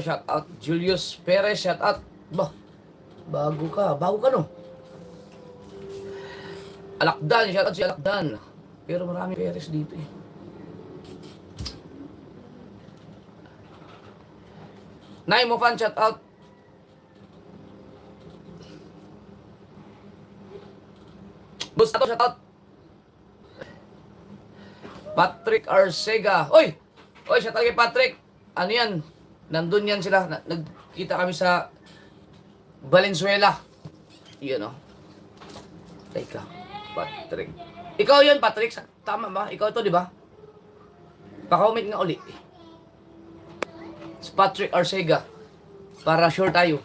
Shout out Julius Perez, shout out. Bah, bago ka no. Alakdan, shout out si Alakdan. Pero marami Perez dito eh. Nay mo fan, shout out. Boost shout out. Patrick Arcega. Oy! Oy, shout out kay Patrick. Ano yan? Nandun yan sila. Nagkita kami sa Valenzuela. Yun oh. Teka. Patrick. Ikaw yun, Patrick. Tama ba? Ikaw to, di ba? Pa-comment nga uli. Si Patrick Arcega. Para sure tayo.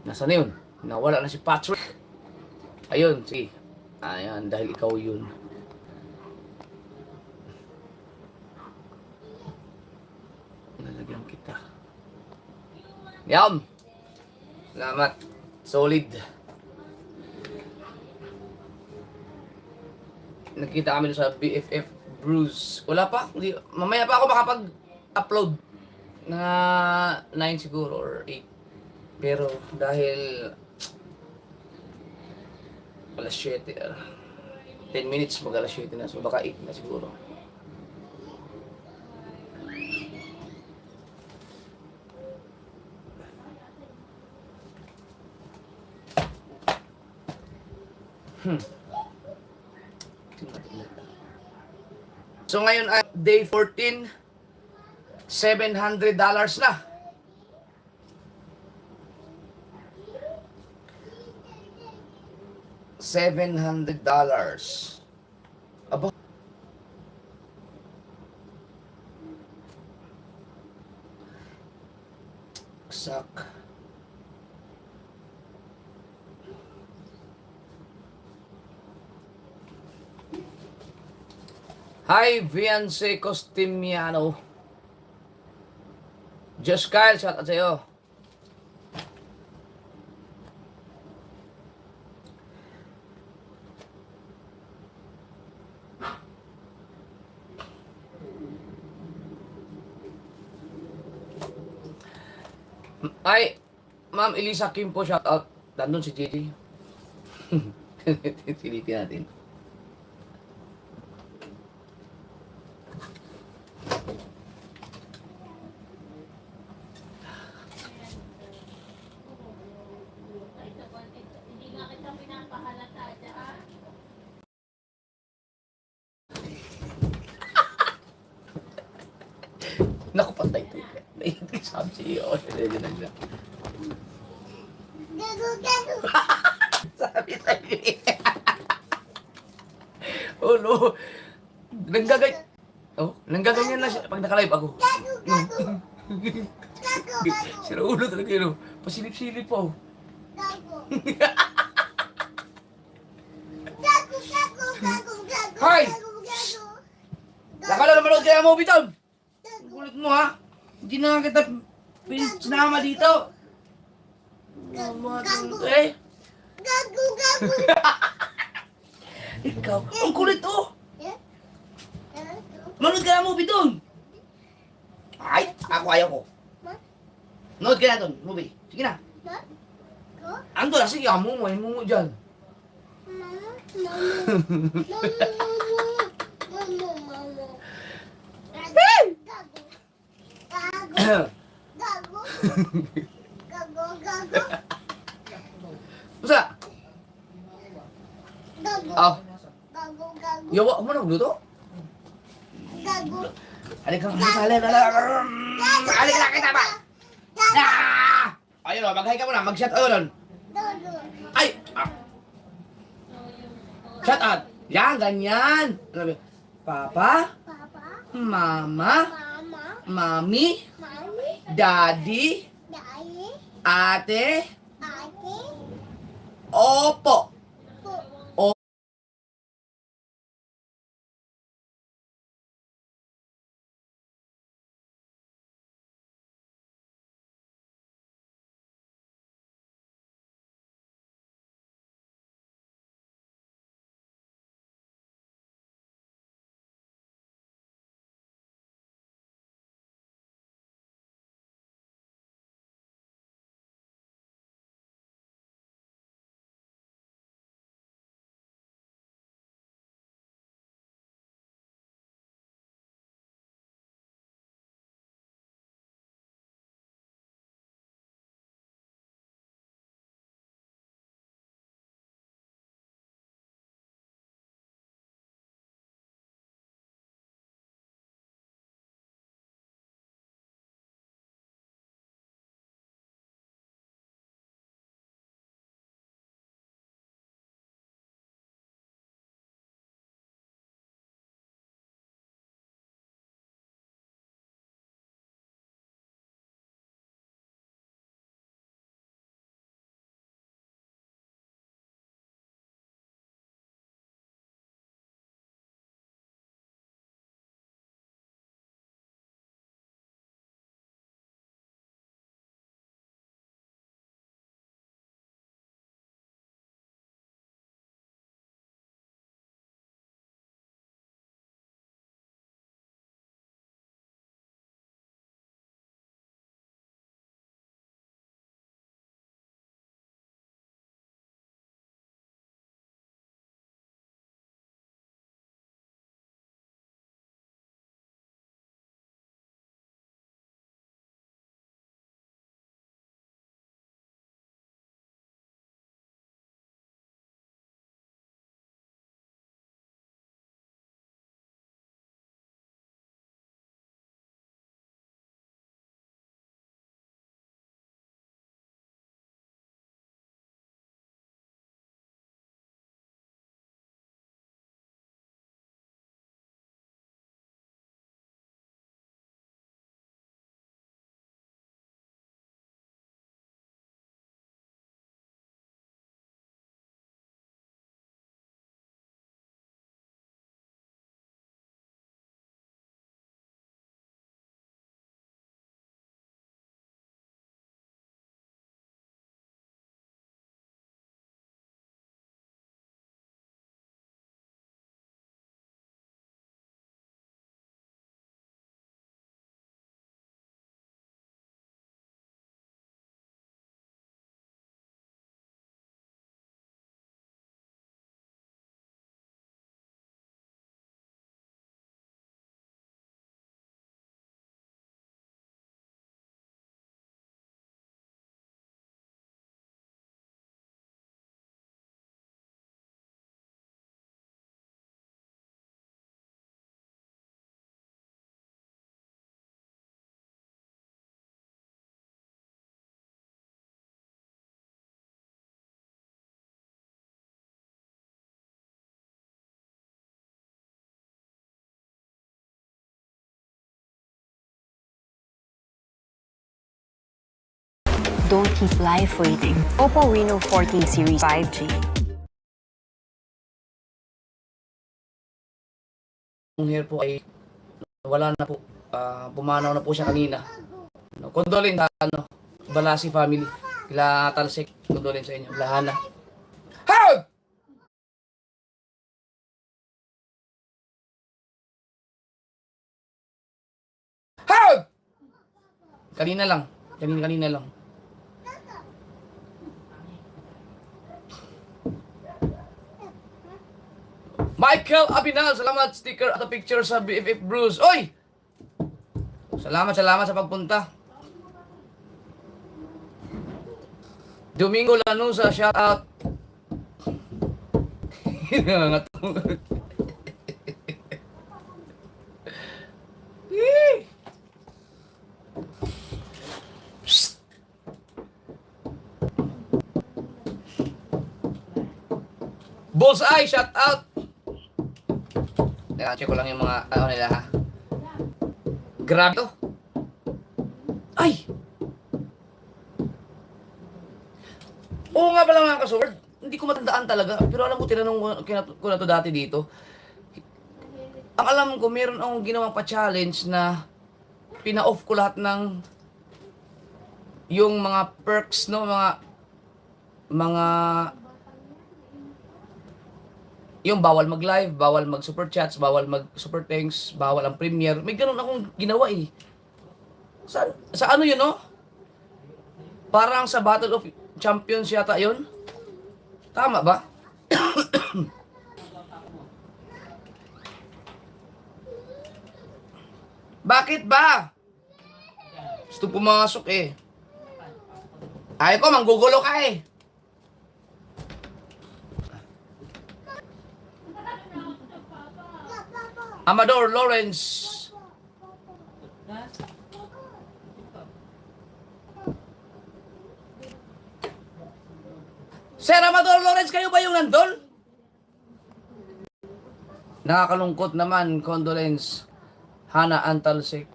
Nasaan na yun? Nawala na si Patrick. Ayun, sige. Ayan, dahil ikaw yun. Nalagyan kita. Yum! Salamat. Solid. Nagkita kami sa BFF Brews. Wala pa. Mamaya pa ako makapag-upload. Na 9 siguro or 8. Pero dahil alas 7, 10 minutes mag alas 7 na. So baka 8 na siguro. So ngayon ay day 14, $700 na. $700. Aba. Sak. Hi, Viance Costimiano. Just Kyle, shout out sa'yo. Ay, Ma'am Elisa Kim po, shout out. Nandun si JJ. Silipin natin. Naku, patay ito. Sabi si iyo. Sabi sa iyo. Oh no. Nanggaganyan na siya pag naka-live ako. Sira ulo talaga yun. Pasilip-silip po. Hoy! Nakala na manood kaya movie town. Kulit mo ha. Hindi na kita sinama dito. Eh. Gago. Ikaw, ang kulit oh. Manood ka na movie doon. Ay, ako ayaw ko. Manood ka na doon, movie. Sige na. Ando na, sige, amu mo dyan. Basta? Oh. Yawa mo nang luto? Alik kang halika na kita ba? Ayun o, mag-hi ka muna, mag-shout out doon. Ay! Shout out! Yan, ganyan. Papa, Mama, Mami, Daddy, Ate, Opo. Don't keep life waiting. Oppo Reno 14 Series 5G. Yung hair po ay wala na po. Pumanaw na po siya kanina. No, condolence sa Balasi family. Kila Talsik, condolence sa inyo. Lahana. How? How? Kanina lang. Kanina lang. Michael Abinal, salamat sticker at picture sa BFF Bruce. Oy! Salamat sa pagpunta. Domingo Lanusa, shout out. Bullseye, shout out. Teka, check ko lang yung mga nila ha. Grabe to. Ay! Oo nga pala mga kasword. Hindi ko matandaan talaga. Pero alam ko, tinanong ko na to dati dito. Ang alam ko, meron akong ginawang pa-challenge na pina-off ko lahat ng yung mga perks, no? Mga yung bawal mag-live, bawal mag-super chats, bawal mag-super thanks, bawal ang premiere. May ganun akong ginawa eh. Sa ano yun, no? Parang sa Battle of Champions yata yun. Tama ba? Bakit ba? Gusto pumasok eh. Ayaw ko, manggugulo ka eh. Amador Lawrence. Sir Amador Lawrence, kayo ba yung nandun? Nakakalungkot naman, condolence. Hana Antalsik.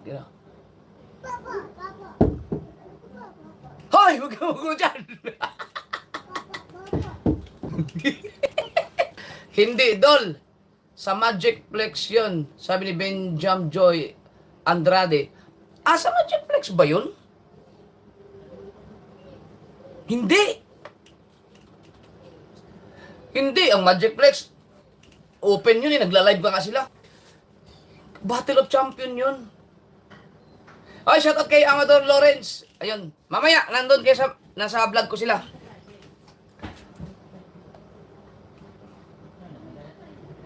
Hoy! Huwag ka magulo dyan! Hindi, Dol. Sa Magic Flex yun. Sabi ni Benjam Joy Andrade. Sa Magic Flex ba yun? Hindi. Hindi. Ang Magic Flex, open yun eh. Nagla-live ba nga sila? Battle of Champion yun. Ay, shoutout kay Amador Lawrence. Ayun. Mamaya, nandun kayo nasa vlog ko sila.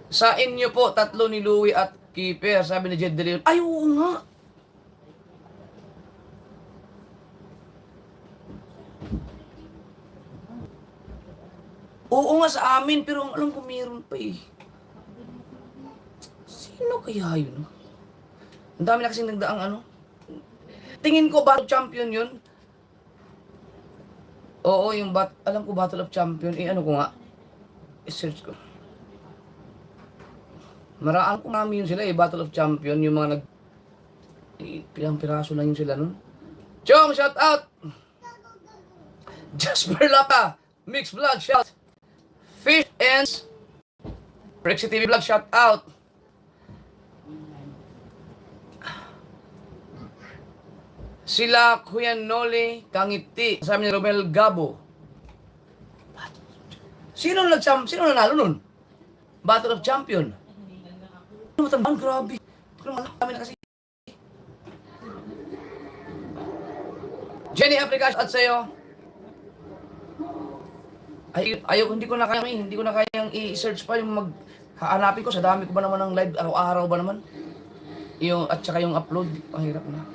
Sa inyo po, 3 ni Louie at Keeper, sabi ni Jed De Leon. Ay, oo nga. Oo nga sa amin, pero alam ko meron pa eh. Sino kaya yun? Ang dami na kasing nagdaang ano. Tingin ko Battle of Champion yun. Oo, yung alam ko Battle of Champion. Ano ko nga. I-search ko. Maraan ko namin yun sila eh, Battle of Champion, yung mga pilang piraso lang yun sila nun. Chong, shout out! Jasper Lapa, Mixed Vlog, shout! Fish Ends, Prexy TV Vlog, shout out! Sila Kuya Noli Kangiti, sabi ni Romel Gabo. Sino nanalo nun? Battle of Champion. Matandaan, grabe. Kami na kasi. Jenny Africa, at sa'yo. Hindi ko na kayang i-search pa yung hahanapin ko. Sa dami ko ba naman ng live, araw-araw ba naman? At saka yung upload, pahirap na.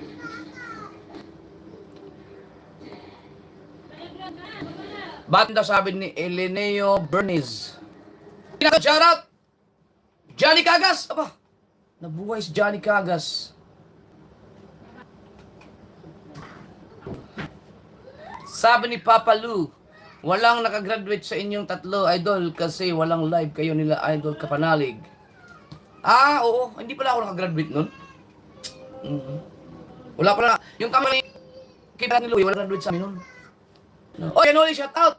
Banda sabi ni Eleneo Berniz. Shoutout! Johnny Cagas! Aba, nabuhay si Johnny Cagas. Sabi ni Papa Lou, walang nakagraduate sa inyong 3, idol, kasi walang live kayo nila, idol Kapanalig. Oo, hindi pala ako nakagraduate nun. Wala pala. Yung kami, kita ni Louie, wala graduate sa amin nun. Kuya Noli, shout out!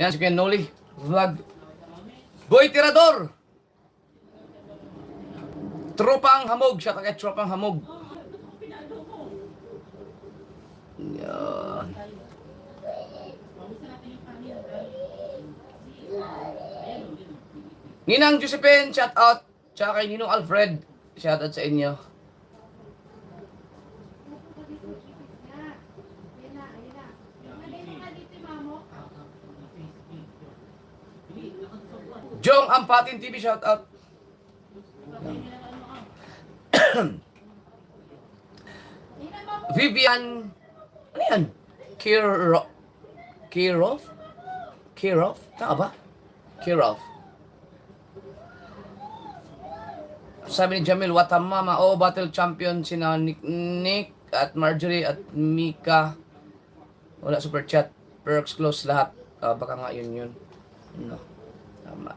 Yan si Kuya Noli. Vlog. Boy Tirador! Tropang Hamog. Shout out kay Tropang Hamog. Yan. Ninang Josephine, shout out. Tsaka kay Ninong Alfred, shout out sa inyo. Jong Ampatin TV, shout out. Vivian, ano yan? Kirov? Tama ba? Kirov. Sabi ni Jamil, Watamama, battle champion sina Nick at Marjorie at Mika. Wala super chat. Perks close lahat. Baka nga yun. No. Tama.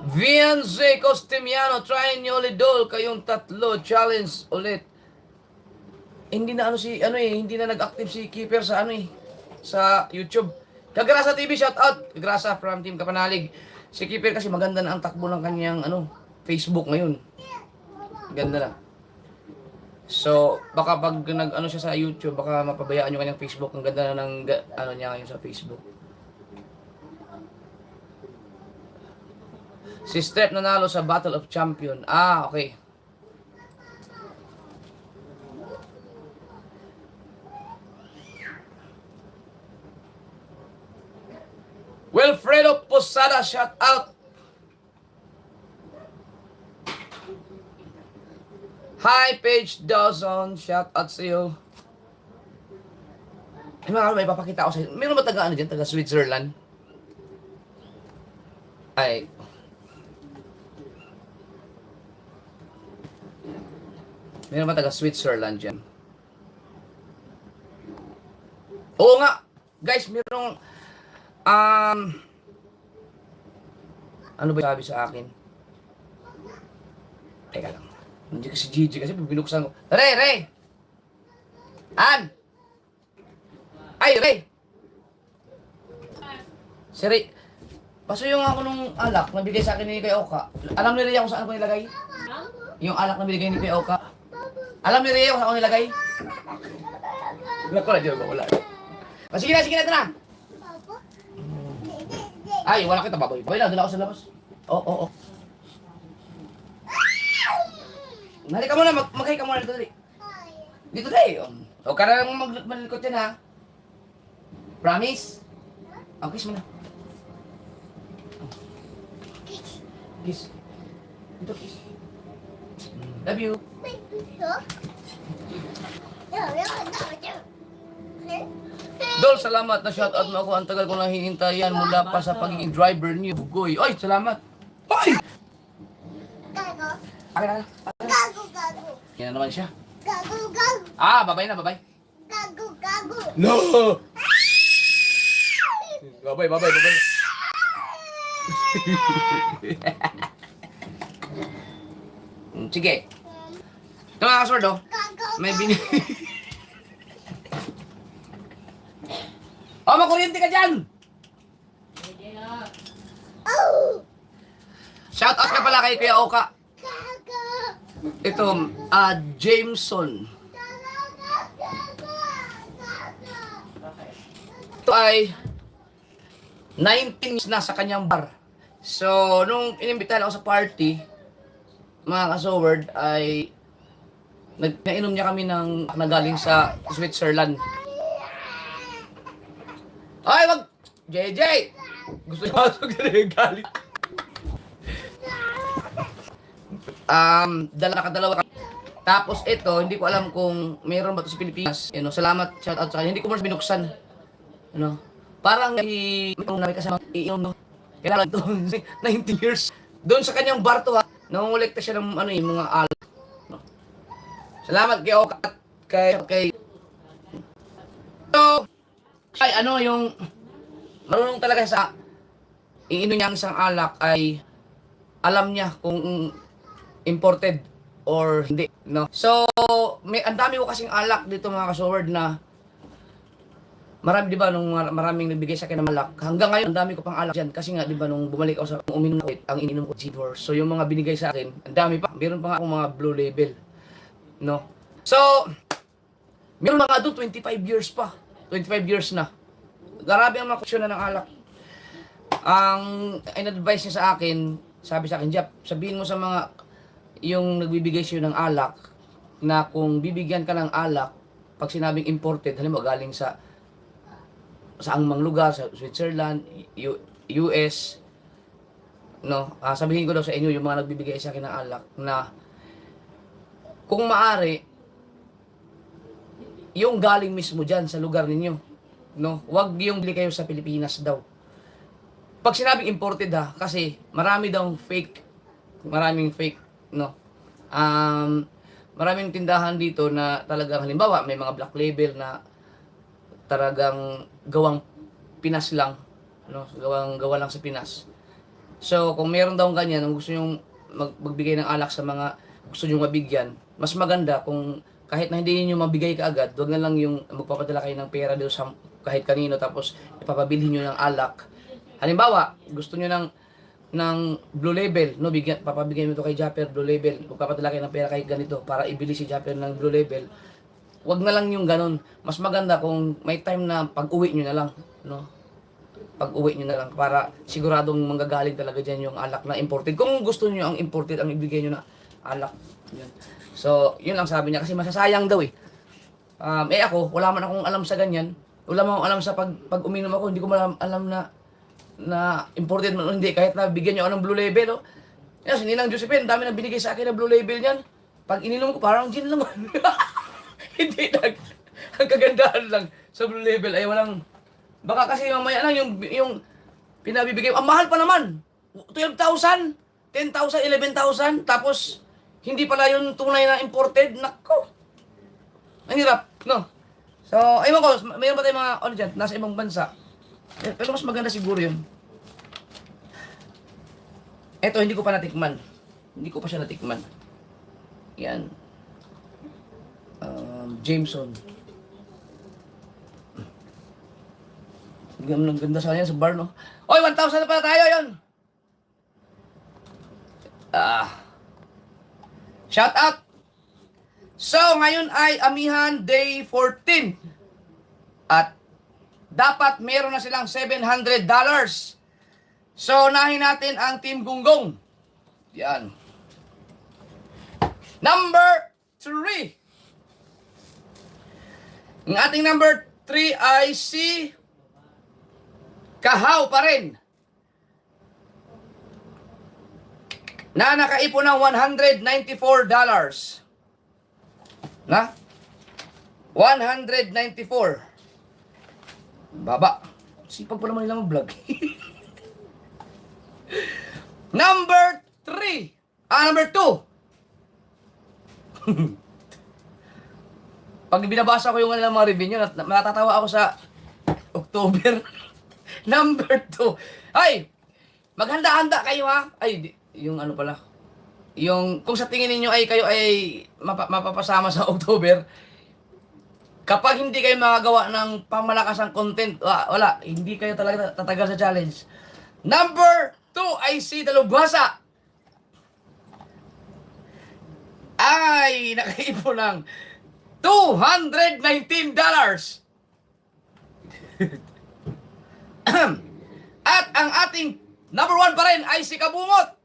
Vianze Costimiano, try nyo ulit dol. Kayong tatlo. Challenge ulit. Hindi na hindi na nag-active si Keeper sa sa YouTube. Kagrasa TV, shout out. Kagrasa from Team Kapanalig. Si Keeper kasi maganda na ang takbo ng kanyang Facebook ngayon. Ganda na. So, baka pag siya sa YouTube, baka mapabayaan yung kanyang Facebook. Ang ganda na ng niya ngayon sa Facebook. Si Steph nanalo sa Battle of Champion. Okay. Wilfredo Posada, shout out. Hi, Paige Dawson, shout out sa iyo. May papakita ako sa inyo. Meron ba taga dyan? Taga Switzerland? Meron ba taga Switzerland dyan? Oo nga! Guys, merong ano ba sabi sa akin? Teka lang. Hindi kasi Gigi kasi binuksan ko. Ray! An! Ray! Si Ray. Pasuyo nga ako nung alak na bigay sa akin ni Kuya Oka. Alam ni Ray kung saan ko nilagay? Yung alak na binigay ni Kuya Oka. Alam ni Ray kung saan ko nilagay? Wala. Sige na, ito na! Wala kita baboy. Boy lang, dala ko sa labas. Oo. Nali ka muna, maghay ka muna dito dali. Dito dali. Huwag ka na lang magmalikot yan ha. Promise? Kiss mo na. Kiss. Dito kiss. Love you. Dol, salamat na shoutout mo ako. Ang tagal ko nang hihintayan mula pa sa pagiging driver niyo. Bugoy. Oy, salamat. Oy! Gago. Akin na. Gago. Yan na naman siya. Gago. Babay na, babay. Gago. No! Babay. Sige. Ito mga kasword, may makuryente ka dyan! Shout out ka pala kay Kuya Oka. Ito, Jameson. Ito ay 19 na sa kanyang bar. So, nung inimbitahan ako sa party, mga kasoward, ay nainom niya kami ng nagaling sa Switzerland. Ay, wag! JJ! Gusto niya masok na galit. Nakadalawa kami. Tapos ito, hindi ko alam kung mayroon ba ito sa Pilipinas. Salamat, shout out sa kanya. Hindi ko muna binuksan. Parang may kasama iinom, kailangan ito 19 years. Doon sa kanyang bar to nangungulekta siya ng mga alak. Salamat kay Oka at kay So, yung marunong talaga sa iinom niya ang isang alak ay alam niya kung imported or hindi. No? So, ang dami ko kasing alak dito mga kasoward na marami, di ba, nung maraming nagbigay sa akin ng alak. Hanggang ngayon, ang dami ko pang alak dyan. Kasi nga, di ba, nung bumalik ako sa uminom ko, ang ininom ko, G-Force. So, yung mga binigay sa akin, ang dami pa. Meron pa nga akong mga Blue Label. No? So, meron mga doon, 25 years pa. 25 years na. Grabe ang mga kusyon na ng alak. Ang in-advise niya sa akin, sabi sa akin, Jap, sabihin mo sa mga yung nagbibigay sa'yo ng alak, na kung bibigyan ka ng alak, pag sinabing imported, halimbawa galing sa saang lugar, sa Switzerland, US, no, sabihin ko daw sa inyo, yung mga nagbibigay sa akin ng alak, na kung maari, yung galing mismo dyan sa lugar ninyo, no, wag yung bili kayo sa Pilipinas daw. Pag sinabing imported kasi maraming fake, no, maraming tindahan dito na talagang halimbawa may mga black label na talagang gawang Pinas lang, no? Gawa lang sa Pinas. So, kung meron daw ganyan, kung gusto niyo magbigay ng alak sa mga gusto niyo mabigyan, mas maganda kung kahit na hindi niyo mabigay kaagad, wag na lang yung magpapadala kayo ng pera doon sa kahit kanino tapos ipapabilhin niyo ng alak. Halimbawa, gusto niyo ng Blue Label, no, papabigay mo to kay Japper Blue Label, magpapadala kayo ng pera kahit ganito para ibili si Japper ng Blue Label. Wag na lang yung ganun. Mas maganda kung may time na pag-uwi nyo na lang, no? Pag-uwi nyo na lang para siguradong manggagaling talaga dyan yung alak na imported. Kung gusto nyo ang imported, ang ibigay nyo na alak. Yun. So, yun lang sabi niya kasi masasayang daw eh. Ako, wala man akong alam sa ganyan. Wala man akong alam sa pag uminom ako, hindi ko alam na imported man o hindi. Kahit na bigyan nyo ako ng Blue Label, oh. Yan, si Ninang Josephine, dami na binigay sa akin na Blue Label niyan. Pag ininom ko, parang gin lang. Hindi ang kagandahan lang sa Blue Label ay walang, baka kasi mamaya lang yung pinabibigay, ang mahal pa naman, 12,000, 10,000, 11,000, tapos hindi pala yung tunay na imported. Nako, ang hirap, no? So, ayun ko, mayroon ba tayong mga ano dyan, nasa ibang bansa, pero mas maganda siguro yun. Eto, hindi ko pa natikman, hindi ko pa siya natikman. Yan, Jameson. Ang ganda sa kanya sa bar, no? Oy, 1,000 na pala tayo, yun! Shout out! So, ngayon ay Amihan Day 14. At dapat meron na silang $700. So, nahin natin ang Team Gunggong. Yan. Number 3. Ang ating number 3 ay si Kahaw pa rin. Na nakaipon ng $194. Na? 194. Baba. Sipag pa naman nilang mag-vlog. Number 3. Number 2. Pag binabasa ko yung mga review nyo, natatawa ako sa October. Number 2. Ay, maghanda-handa kayo ha. Ay, yung ano pala. Yung, kung sa tingin niyo ay kayo ay mapapasama sa October, kapag hindi kayo makagawa ng pamalakasang content, wala, hindi kayo talaga tatagal sa challenge. Number 2 ay si Dalubhasa. Ay, nakaipon ng $219. At ang ating number 1 pa rin ay si Kabungot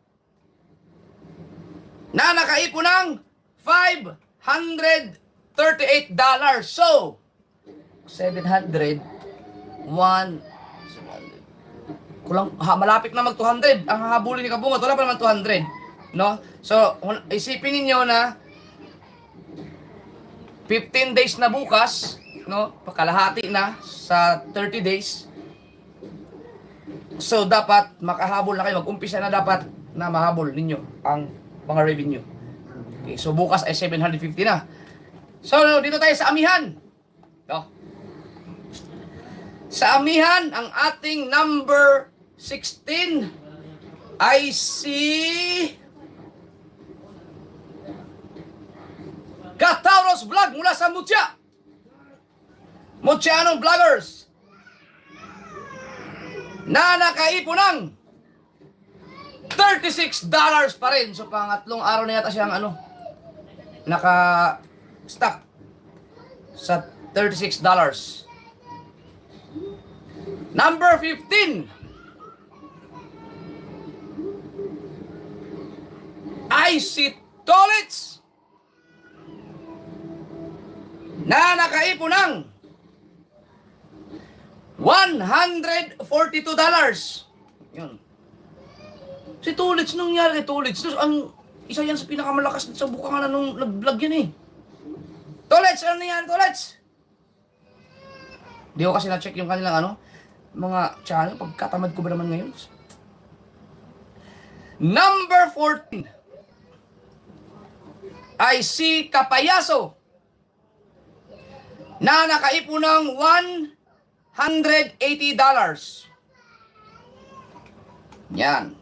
na nakaipon ng $538. So, 700, 1, 700. Kulang, malapit na mag-200. Ang hahabulin ni Kabungot, wala pa naman 200. No? So, isipin ninyo na 15 days na bukas, no? Pakalahati na sa 30 days. So, dapat makahabol na kayo. Mag-umpisa na dapat na mahabol ninyo ang mga revenue. Okay, so, bukas ay 750 na. So, dito tayo sa Amihan. No? Sa Amihan, ang ating number 16 ay si Katauros Vlog mula sa Mutya. Mutyanong Vloggers na nakaipon ng $36 pa rin. So, pangatlong araw na yata siyang naka-stock sa $36. Number 15. IC Tolits na nakaipon ng $142. Yun. Si Tolits, nung nangyari kay Tolits, ang isa yan sa pinakamalakas sa bukangan nung nag-vlog yan eh. Tolits, ano yan, Tolits? Di ko kasi na-check yung kanilang mga channel. Pagkatamad ko ba naman ngayon? Number 14. I see Kapayaso na nakaipon ng $180. Yan.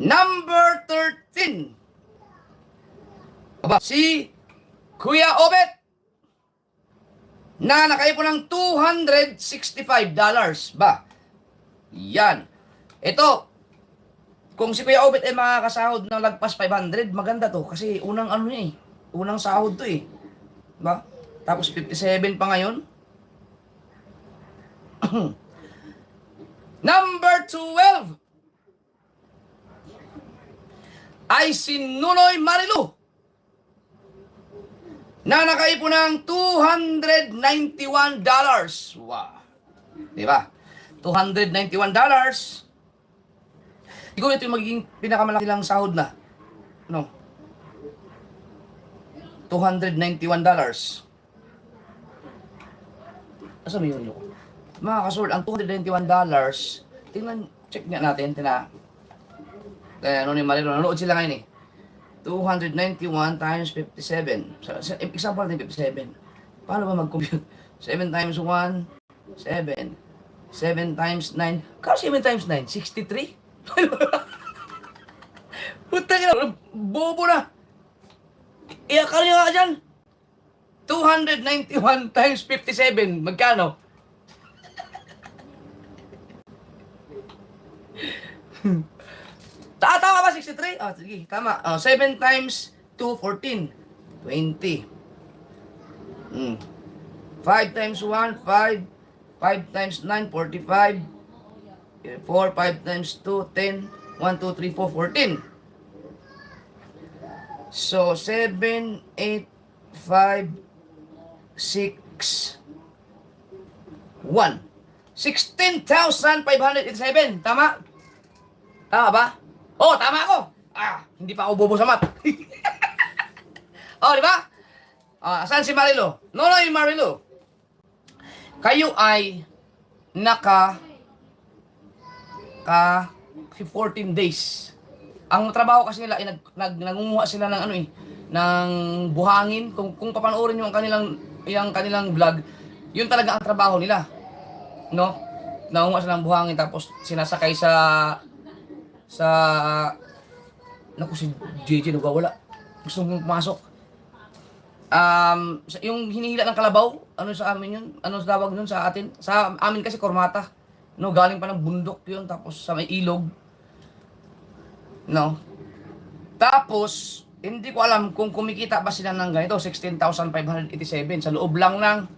Number 13. Si Kuya Obet na nakaipon ng $265. Ba? Yan. Ito, kung si Kuya Obet ay makakasahod ng lagpas 500, maganda to. Kasi unang niya eh. Unang sahod to eh. Ba? Tapos 57 pa ngayon. Number 12. Ay si Nunoy Marilu na nakaipon ng $291. Wow. Diba? $291. Siguro ito yung magiging pinakamalaki lang sahod na. No? $291. Asa mo yun? Mga kasord, ang $291, tingnan, check nga natin, kaya ano ni Marilo, nanonood sila ngayon eh. 291 times 57. So, example natin 57. Paano ba mag-compute? 7 times 1, 7. 7 times 9. Kano 7 times 9? 63? Putang ina, bobo na. Iakal nyo nga dyan. 291 times 57. Magkano? Tama ba 63? Oh, sige, tama. 7 times 2, 14. 20. 5 times 1, 5. 5 times 9, 45. 4, 5 times 2, 10. 1, 2, 3, 4, 14. So, 7, 8, 5, 6, 1. 16,587. Tama? Tama ba? Oh, tama ako. Hindi pa ako bobo sa math. Oh, di ba? Saan si Marilo? Nonoy Marilo. Kayo ay naka 14 days. Ang trabaho kasi nila ay nangunguha sila ng ng buhangin. Kung papanoorin niyo ang kanilang vlog, yun talaga ang trabaho nila. No? Nangunguha sila ng buhangin tapos sinasakay sa naku, si JJ nagwawala. Gusto mong pumasok. Yung hinihila ng kalabaw, sa amin yun? Ano sa tawag nun sa atin? Sa amin kasi kormata. No, galing pa ng bundok yun, tapos sa may ilog. No? Tapos, hindi ko alam kung kumikita ba sila ng ganito, 16,587 sa loob lang ng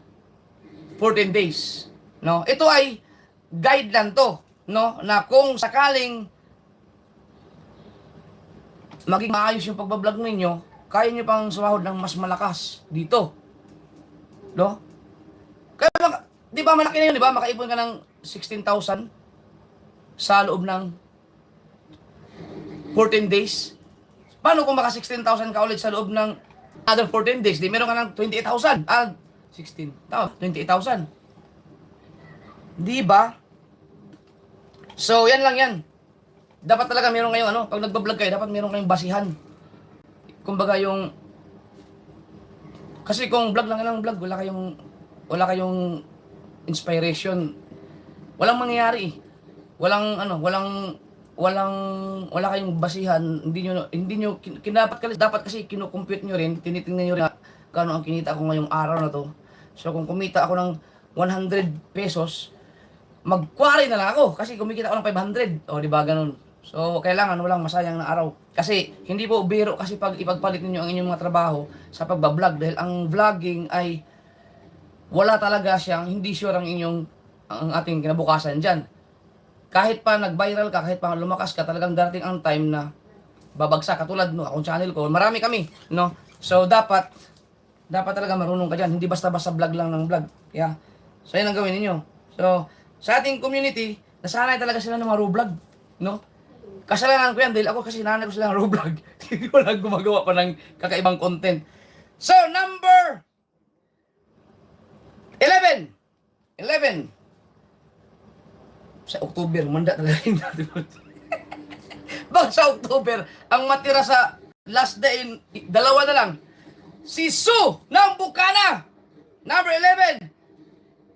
14 days. No? Ito ay guide lang to, no? Na kung sakaling maging maayos yung pagbablog ninyo, kaya nyo pang sumahod ng mas malakas dito. No? Kaya, di ba malaki na yun, di ba? Makaipon ka ng 16,000 sa loob ng 14 days. Paano kung maka 16,000 ka ulit sa loob ng other 14 days? Di meron ka ng 28,000. 16. Tama, 28,000. Di ba? So, yan lang yan. Dapat talaga meron kayong pag nagbablog kayo, dapat meron kayong basihan. Kumbaga yung, kasi kung vlog lang vlog, wala kayong inspiration. Walang mangyayari eh. Walang wala kayong basihan, hindi nyo dapat kasi kino-compute nyo rin, tinitingnan nyo rin na kano ang kinita ko ngayong araw na to. So kung kumita ako ng 100 pesos, mag-quarry na lang ako kasi kumikita ako ng 500. O di ba ganun? So kailangan walang masayang na araw. Kasi hindi po biro kasi pag ipagpalit niyo ang inyong mga trabaho sa pagba-vlog dahil ang vlogging ay wala talaga siyang hindi sure ang ating kinabukasan diyan. Kahit pa nag-viral ka, kahit pa lumakas ka, talagang darating ang time na babagsak katulad no akong channel ko. Marami kami, no? So dapat talaga marunong ka diyan, hindi basta-basta vlog lang ng vlog. Kaya so yan ang gawin niyo. So sa ating community, nasanay talaga sila ng mga vlog, no? Kasalanan ko yan dahil ako kasi nanay ko sila ng vlog. Hindi ko lang gumagawa pa ng kakaibang content. So number 11. Sa October, manda talaga rin natin. Baka sa October, ang matira sa last day, dalawa na lang. Si Sue ng Bukana, number 11,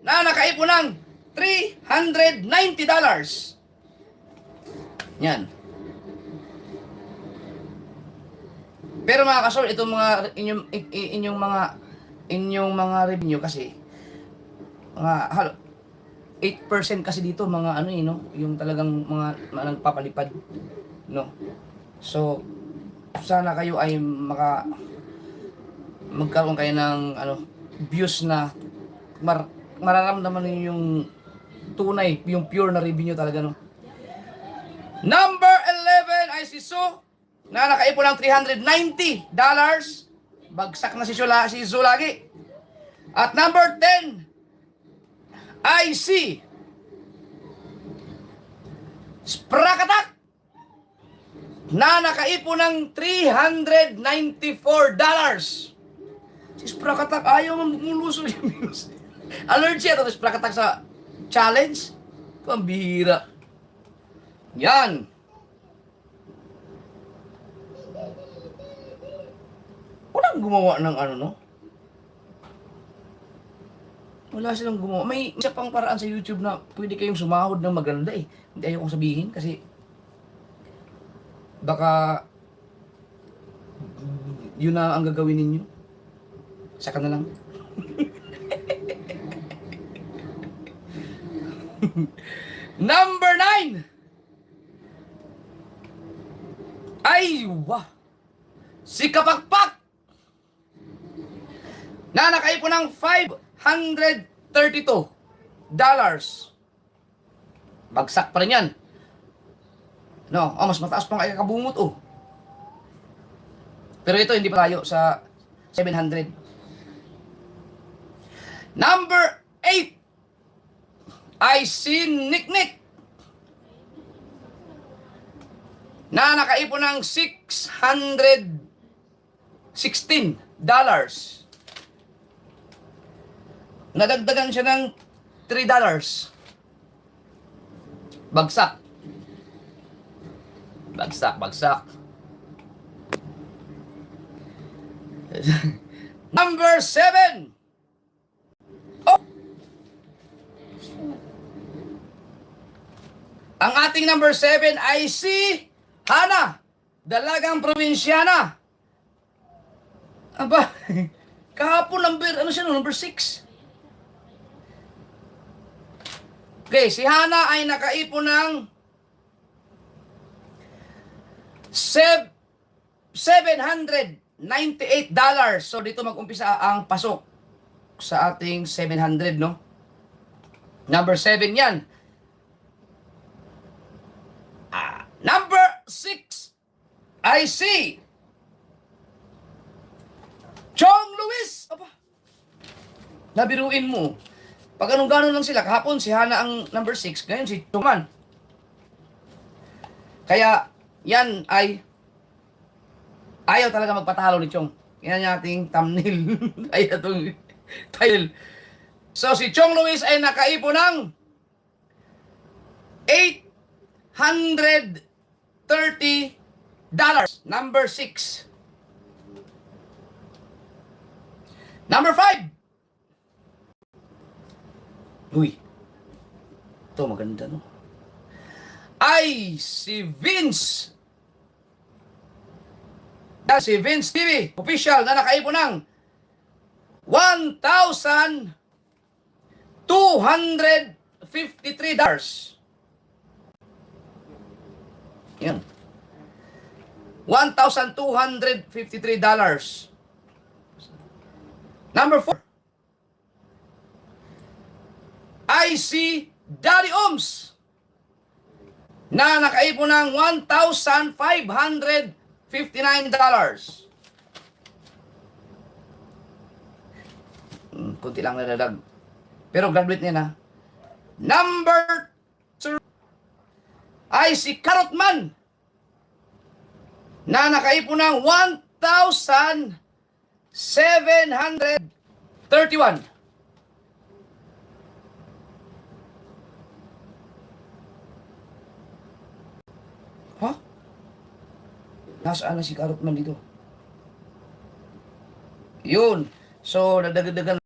na nakaipon ng $390. Yan. Pero mga kasol, itong mga inyong mga revenue kasi mga 8% kasi dito mga ano no, yung talagang mga nagpapalipad, no. So sana kayo ay magkaroon kayo ng views na mararamdaman niyo yung tunay, yung pure na revenue talaga, no. Number 11 ay si Sue na nakaipon ng $390. Bagsak na si Sue lagi. At number 10 ay si Sprakatak na nakaipon ng $394. Si Sprakatak ayaw mamulusog yung minus. Allergy ito si Sprakatak sa challenge. Pambihira. Yan. Walang gumawa ng no? Wala silang gumawa. May isa pang paraan sa YouTube na pwede kayong sumahod ng maganda eh. Hindi ayaw kong sabihin kasi baka yun na ang gagawin ninyo. Saka na lang. Number 9 ay si Kapakpak na nakaipon ng $532. Bagsak pa rin yan. No, mas mataas pang kaya kabungot Pero ito hindi pa tayo sa 700. Number 8 ay si Nick na nakaipon ng $616. Nadagdagan siya ng $3. Bagsak. Number 7. Ang ating number 7 ay si Hana, dalagang probinsyana. Aba, kahapon number 6. Okay, si Hana ay nakaipon ng $798. So dito mag-umpisa ang pasok sa ating 700, no? Number 7 yan. Number 6 ay si Chong Luis. Aba, nabiruin mo. Pag anong gano'n lang sila, kahapon si Hana ang number 6, ngayon si Chong man. Kaya yan ay ayaw talaga magpatalo ni Chong. Yan yung ating thumbnail. Ay, itong title. So si Chong Luis ay nakaipon ng $830. Number 6. Number 5. Uy. Ito maganda, no? ay si Vince. Si Vince TV, official, na nakaipon ng $1,253. Yan. $1,253. Number 4 ay si Daddy Oms na nakaipon ng $1,559. Kunti lang nadadag. Pero graduate niya na. Number 2 ay si Karotman na nakaipon ng $1,731. Ha? Nasaan na si Karotman dito? Yun. So, nadagdagan.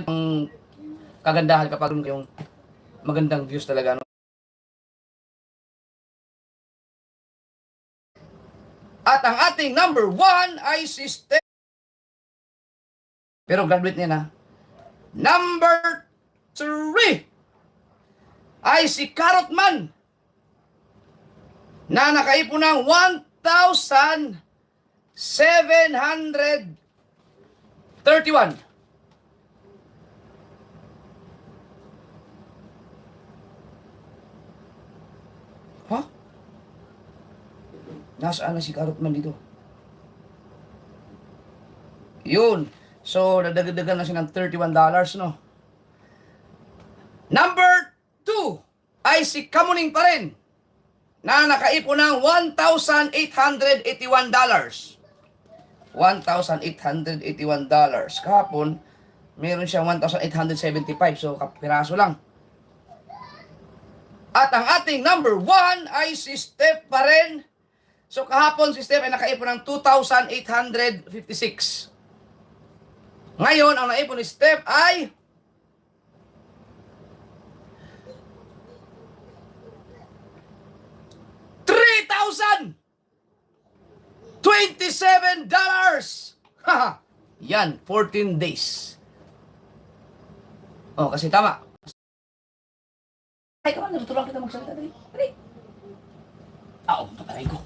Ang kagandahan kapag yung magandang views talaga. No? At ang ating number 1 ay si Steph. Pero graduate niya na. Number 3 ay si Karotman na nakaipon ng $1,731. Ha? Nasaan na si Karotman dito? Yun. So, nadagdagan na siya ng $31, no? Number 2 ay si Kamuning pa rin na nakaipon ng $1,881. $1,881. Kahapon, meron siyang 1,875. So, kapiraso lang. At ang ating number 1 ay si Steph pa rin. So kahapon si Steph ay nakaipon ng 2,856. Ngayon, ang naipon ni Steph ay $3,027. Haha. Yan, 14 days. Oh, kasi tama. Ay, kaman, natutulong kita magsalita. Dali. Dali. Patay ko.